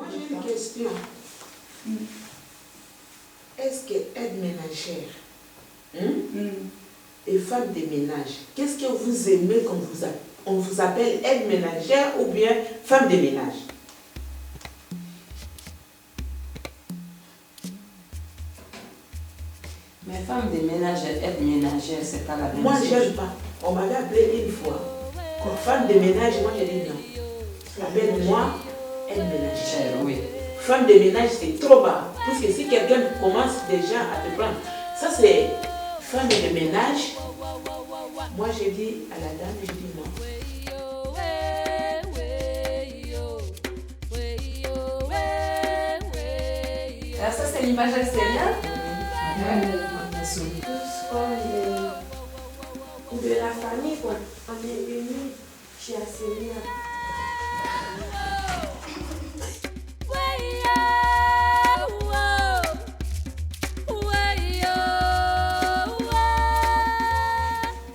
Moi, j'ai une question. Est-ce que aide ménagère et femme de ménage, qu'est-ce que vous aimez quand on vous appelle aide ménagère ou bien femme de ménage? Mais femme de ménage et aide ménagère, c'est pas la même chose. Moi, j'aime pas. On m'avait appelé une fois. Comme femme de ménage, moi, j'ai dit non. Appelle-moi aide ménagère. Oui. Femme de ménage, c'est trop bas. Parce que si quelqu'un commence déjà à te prendre, ça c'est femme de ménage. Moi, j'ai dit à la dame, j'ai dit non. Alors ça, c'est l'image algérienne. Tous comme de la famille, quoi. On est unis chez Acélia.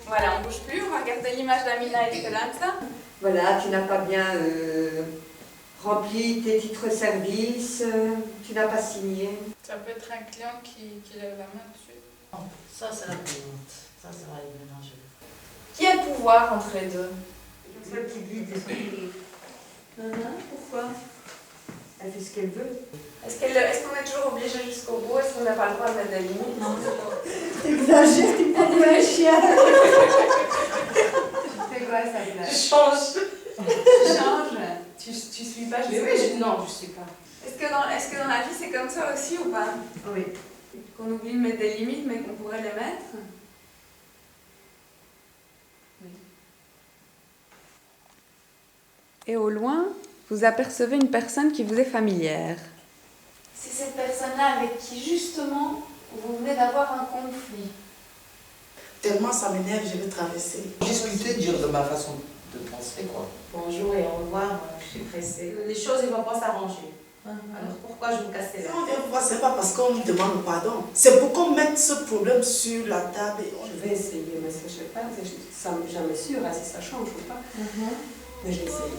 Voilà, on bouge plus, on va regarder l'image d'Amina et de Lanza. Voilà, tu n'as pas bien rempli tes titres-service, tu n'as pas signé. Ça peut être un client qui lève la main dessus. Ça, c'est la cliente. Ça, c'est la ménagère. Qui a le pouvoir entre les deux? Celle qui guide et qui... Pourquoi? Elle fait ce qu'elle veut. Est-ce qu'on est toujours obligé jusqu'au bout? Est-ce qu'on n'a pas le droit de mettre des limites? Non, T'exagères, tu prends comme un chien. tu fais quoi ça place? Je change. Tu changes? Tu suis pas jusqu'au bout? Non, je sais pas. Est-ce que dans la vie c'est comme ça aussi ou pas? Oui. Qu'on oublie de mettre des limites mais qu'on pourrait les mettre? Oui. Et au loin, vous apercevez une personne qui vous est familière. C'est cette personne-là avec qui justement vous venez d'avoir un conflit. Tellement ça m'énerve, je vais traverser. Discuter, dire de ma façon de penser, quoi. Bonjour et au revoir, je suis pressée. Les choses ne vont pas s'arranger. Alors pourquoi je vous casser là? Si on vient vous voir, c'est pas parce qu'on me demande pardon. C'est pour qu'on mette ce problème sur la table. Et on... Je vais essayer, mais je ne sais pas, ça n'est jamais sûr hein, si ça change ou pas. Mais je vais essayer.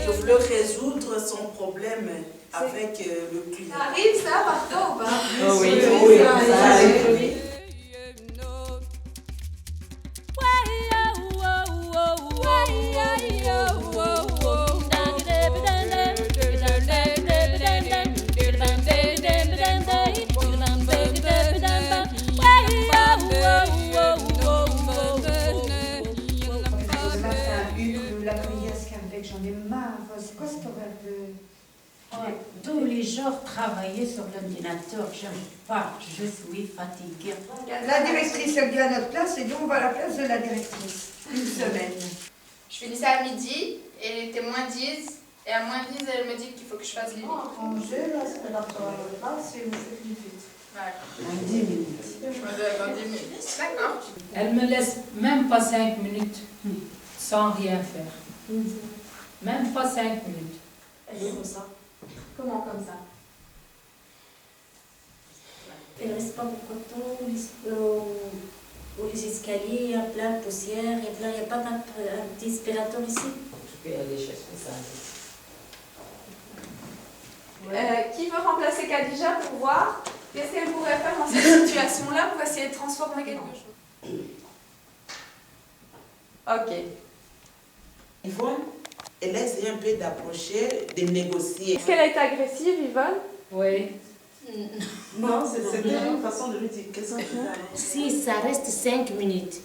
Je voulais résoudre son problème avec le client. Ça arrive ça partout ou pas? Oh oui, oui, ça arrive. J'en ai marre. C'est quoi cet horaire de... Tous les jours, travailler sur l'ordinateur, j'aime pas. Je suis fatiguée. La directrice, elle vient à notre place et nous, on va à la place de la directrice. Une semaine. Je finissais à midi et les témoins disent, et à moins 10, elle me dit qu'il faut que je fasse les Ranger, là, c'est la place et vous faites une vite. Ouais. 10 minutes. Je me lève dans 10 minutes. D'accord. Elle me laisse même pas 5 minutes sans rien faire. Même pas 5 minutes. Elle est comme ça. Comment comme ça? Elle reste pas beaucoup de temps aux escaliers, il y a plein de poussière, il n'y a pas d'aspirateur ici. Tu peux aller chercher ça. Qui veut remplacer Khadija pour voir qu'est-ce qu'elle pourrait faire dans cette situation-là pour essayer de transformer quelque chose? Ok. Yvonne, elle essaie un peu d'approcher, de négocier. Est-ce qu'elle a été agressive, Yvonne? Oui. Non, c'est une façon de lui dire qu'est-ce que Si ça reste 5 minutes,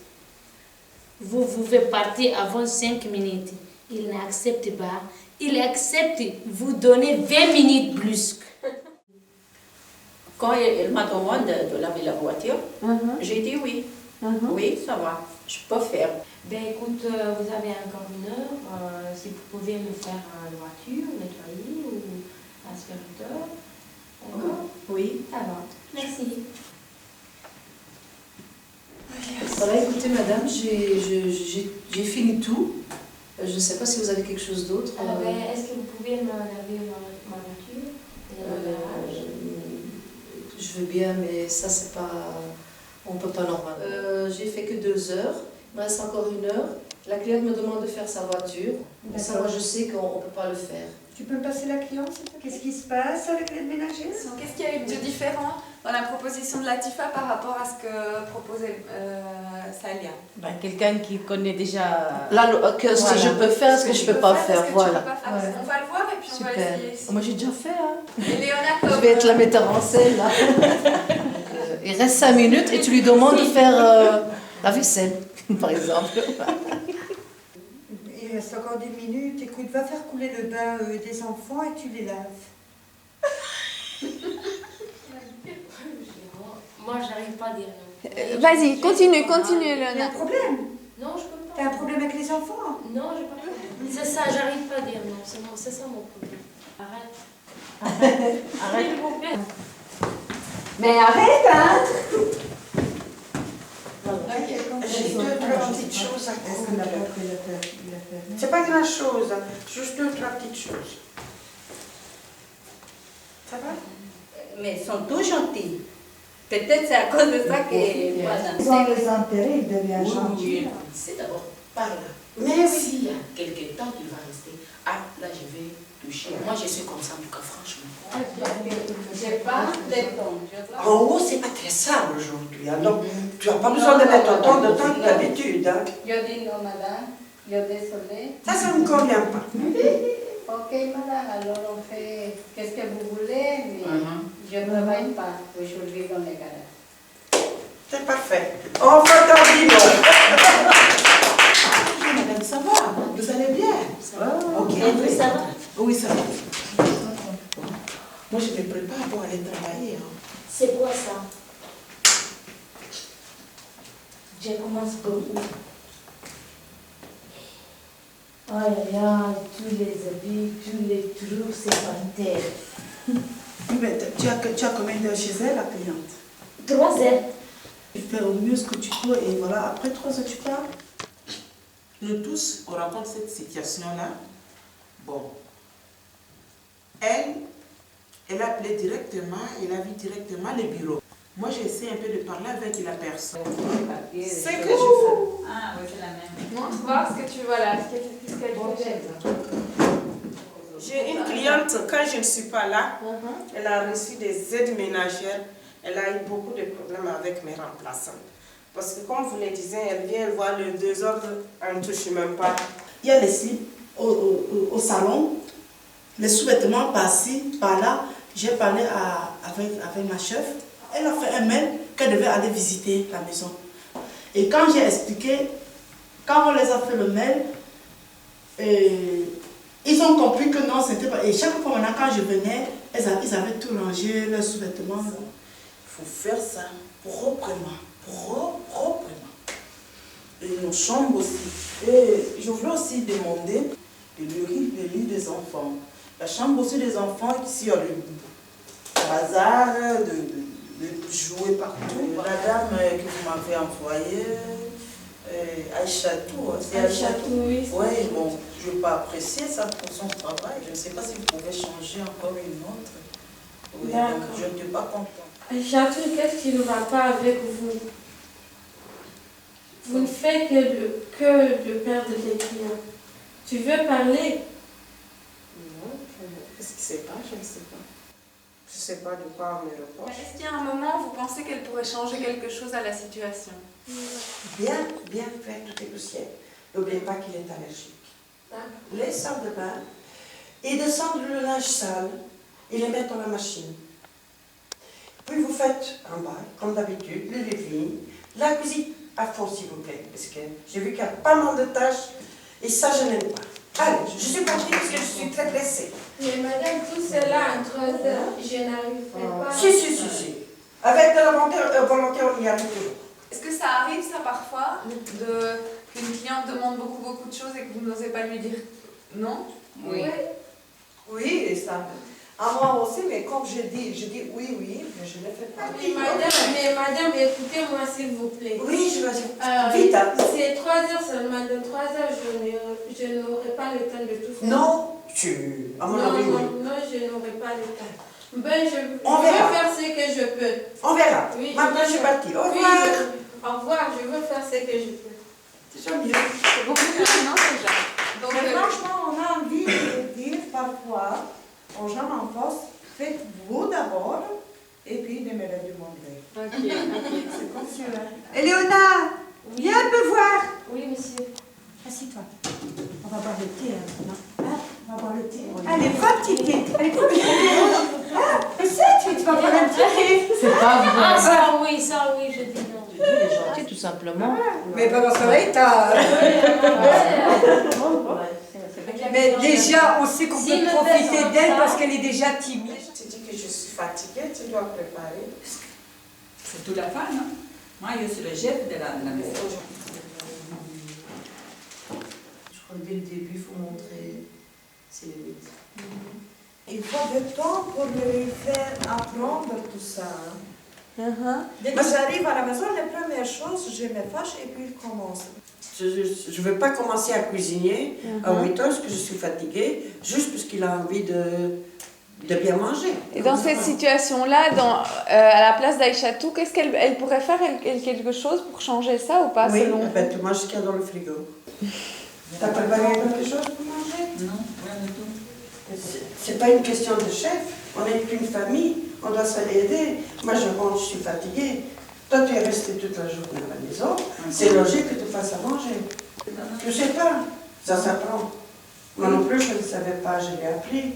vous pouvez partir avant 5 minutes. Il n'accepte pas. Il accepte vous donner 20 minutes plus. Quand elle m'a demandé de laver la voiture, j'ai dit oui. Oui, ça va, je peux faire. Ben écoute, vous avez encore 1 heure. Si vous pouvez me faire la voiture, nettoyer ou aspirateur. D'accord? Oui. Ça va. Merci. Voilà, écoutez madame, j'ai fini tout. Je ne sais pas si vous avez quelque chose d'autre. Ben, est-ce que vous pouvez me laver ma voiture? Je veux bien, mais ça c'est pas On ne peut pas normal. J'ai fait que 2 heures. Il me reste encore 1 heure. La cliente me demande de faire sa voiture. Ça, moi, je sais qu'on ne peut pas le faire. Tu peux me passer la cliente, s'il te plaît? Qu'est-ce qui se passe avec l'aide ménagère? Qu'est-ce qu'il y a eu de différent dans la proposition de Latifa par rapport à ce que proposait Salia? Quelqu'un qui connaît déjà... Là, ce que je peux faire, ce que je ne peux pas faire, voilà. On va le voir et puis on va essayer. Moi, j'ai déjà fait. Hein. Et Léona, Je vais être la metteur en scène, là. Il reste 5 minutes et tu lui demandes de faire la vaisselle, par exemple. Il reste encore 10 minutes. Écoute, va faire couler le bain des enfants et tu les laves. Moi, j'arrive pas à dire non. Vas-y, continue, Il y a Léona. un problème? Non, je peux pas. T'as un problème avec les enfants? Non, j'ai pas de problème. C'est ça, j'arrive pas à dire non. C'est ça mon problème. Arrête. Arrête. S'il vous plaît. Mais arrête, hein! J'ai 2 3 petites choses à conclure. C'est pas grand chose, juste 2 3 petites choses. Ça va? Mais ils sont tous gentils. Peut-être c'est à cause de ça que... Ils ont les intérêts, ils deviennent gentils. C'est d'abord par là. Mais s'il y a quelque temps, il va rester. Ah, là, je vais toucher. Moi, je suis comme ça, en tout cas, franchement. J'ai pas de temps. en haut, c'est pas très sale aujourd'hui. Alors, tu n'as pas besoin de mettre autant de temps que d'habitude. Hein. Je dis non, madame. Je suis désolée. Ça ne me convient pas. Ok, madame, alors on fait qu'est-ce que vous voulez, mais je ne travaille pas aujourd'hui dans les garages. C'est parfait. On fait un bilan. Madame, ça va? Vous allez bien? Ça va? Ok. Et vous, ça va? Oui, ça va. Moi, je me prépare pour aller travailler. Hein. C'est quoi ça? Je commence beaucoup. Aïe aïe aïe, tous les habits, tous les trucs, c'est par terre. Mais tu as combien d'heures chez elle, la cliente? 3 heures. Tu fais au mieux ce que tu peux et voilà, après 3 heures, tu pars. Nous tous, on rencontre cette situation-là. Bon. Elle a appelé directement, elle a vu directement le bureau. Moi, j'essaie un peu de parler avec la personne. C'est que je fais. Ah, oui, c'est la même. Montre-moi ce que tu vois là. Qu'est-ce qu'elle fait? J'ai une cliente, quand je ne suis pas là, elle a reçu des aides ménagères. Elle a eu beaucoup de problèmes avec mes remplaçantes. Parce que comme vous le disiez, elle vient voir le 2 heures, elle ne touche même pas. Il y a les slips au salon, les sous-vêtements par-ci, par-là. J'ai parlé avec ma chef. Elle a fait un mail qu'elle devait aller visiter la maison. Et quand j'ai expliqué, quand on les a fait le mail, ils ont compris que non, c'était pas... Et chaque fois maintenant, quand je venais, ils avaient tout rangé, leurs sous-vêtements. Il faut faire ça proprement. Proprement. Et nos chambres aussi. Et je voulais aussi demander le lit des enfants. La chambre aussi des enfants, ici, il y a le bazar, de jouer partout. La dame que vous m'avez envoyée, Aïchatou, c'est Aïchatou. Oui, bon, je n'ai pas apprécié ça pour son travail. Je ne sais pas si vous pouvez changer encore une autre. Oui, donc je n'étais pas contente. Aïchatou, qu'est-ce qui ne va pas avec vous? Vous ne faites que de perdre des clients. Tu veux parler? Non, qu'est-ce qui se passe? Je ne sais pas. Je ne sais pas de quoi on me reproche. Est-ce qu'il y a un moment où vous pensez qu'elle pourrait changer quelque chose à la situation? Bien faire toutes les poussières. N'oubliez pas qu'il est allergique. Les salles de bain et descendre le linge sale et les mettre dans la machine. Puis vous faites en bas, comme d'habitude, le lave-linge, la cuisine à fond s'il vous plaît, parce que j'ai vu qu'il y a pas mal de tâches et ça je n'aime pas. Allez, je suis partie parce que je suis très pressée. Mais madame, tout cela en 3 heures, je n'arriverai pas. Si. Avec de la volonté, on y arrive toujours. Est-ce que ça arrive, ça, parfois, qu'une cliente demande beaucoup de choses et que vous n'osez pas lui dire non? Oui. Oui, et ça. À moi aussi, mais comme je dis oui, mais je ne le fais pas. Mais madame, écoutez-moi s'il vous plaît. Oui, je vais dire. Vite, hein. C'est 3 heures seulement. Dans 3 heures, je n'aurai pas le temps de tout faire. Non, à mon avis, oui. Non, je n'aurai pas le temps. Ben, je On vais verra. faire ce que je peux peux. On verra. Oui, Maintenant, je suis partie. Au Oui, revoir. au revoir, je veux faire ce que je peux. C'est déjà mieux. C'est beaucoup mieux maintenant déjà. Donc, Mais franchement, on a envie de dire parfois aux gens en face, faites-vous d'abord et puis de me le demander. Ok, ok. C'est comme ça. Éléonore, viens me voir. Oui, monsieur. Assis-toi. On va boire le thé maintenant. Hein? On va boire le thé. Elle est fatiguée. Elle est fatiguée. Ah, c'est tu vas boire un petit thé. C'est pas vrai. Ah, ça oui, je dis non. Il est gentil, tout simplement. Mais pendant ce temps-là, t'as... Mais déjà, on sait qu'on peut profiter d'elle parce qu'elle est déjà timide. Tu dis que je suis fatiguée, tu dois préparer. C'est toute la femme, hein? Moi, je suis le chef de la maison. Je crois que dès le début, il faut montrer ses limites. Il faut du temps pour lui faire apprendre tout ça. Dès que j'arrive à la maison, la première chose, je me fâche et puis il commence. Je ne veux pas commencer à cuisiner à 8 heures parce que je suis fatiguée, juste parce qu'il a envie de bien manger. Et dans cette situation-là, à la place d'Aïchatou, qu'est-ce qu'elle pourrait faire quelque chose pour changer ça ou pas Oui, selon ben, tu manges ce qu'il y a dans le frigo. T'as préparé quelque chose pour manger? Non, rien du tout. C'est pas une question de chef. On n'est qu'une famille, on doit s'aider. Moi, je rentre, je suis fatiguée. Toi, tu es resté toute la journée à la maison. C'est logique que tu fasses à manger. Je ne sais pas, ça s'apprend. Moi non plus, je ne savais pas, je l'ai appris.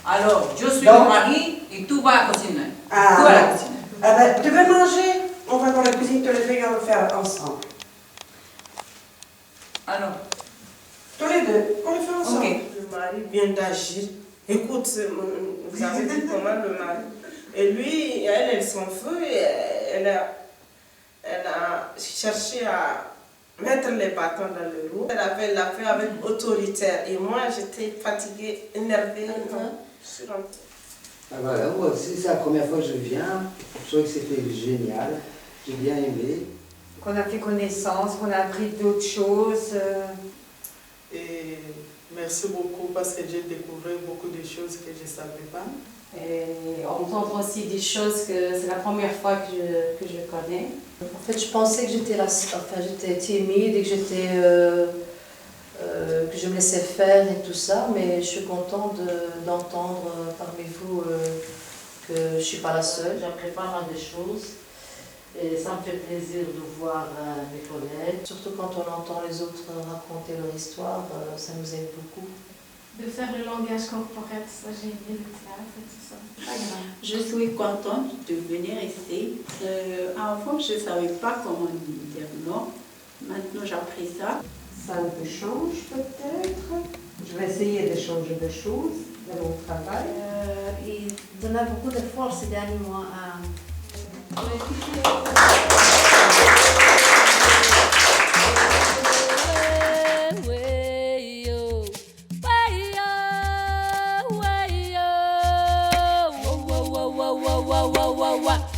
Alors, je suis le mari et tu vas cuisiner. Ah, Tu vas la cuisiner. Ah ben, tu veux manger? On va dans la cuisine, te lever et on va le faire ensemble. Alors? Tous les deux, on le fait ensemble. Ok. Le mari vient d'agir. Écoute, vous avez dit comment le mari. Et lui, elle s'en fout et elle a cherché à mettre les bâtons dans le roue. Elle avait la fait avec autoritaire. Et moi, j'étais fatiguée, énervée. Je suis rentrée. Ah voilà, moi aussi, c'est la première fois que je viens. Je trouvais que c'était génial. J'ai bien aimé. Qu'on a fait connaissance, qu'on a appris d'autres choses. Et merci beaucoup parce que j'ai découvert beaucoup de choses que je ne savais pas. Et entendre aussi des choses que c'est la première fois que je connais. En fait, je pensais que j'étais timide et que que je me laissais faire et tout ça, mais je suis contente d'entendre parmi vous que je ne suis pas la seule. J'apprends pas mal de choses et ça me fait plaisir de voir mes collègues. Surtout quand on entend les autres raconter leur histoire, ça nous aide beaucoup. De faire le langage corporel, ça j'ai aimé le théâtre et tout ça. Je suis contente de venir ici. Avant, je ne savais pas comment dire non. Maintenant, j'ai appris ça. Ça me change peut-être. Je vais essayer de changer de choses dans mon travail. Il donnait beaucoup de force ces derniers mois à... Wow.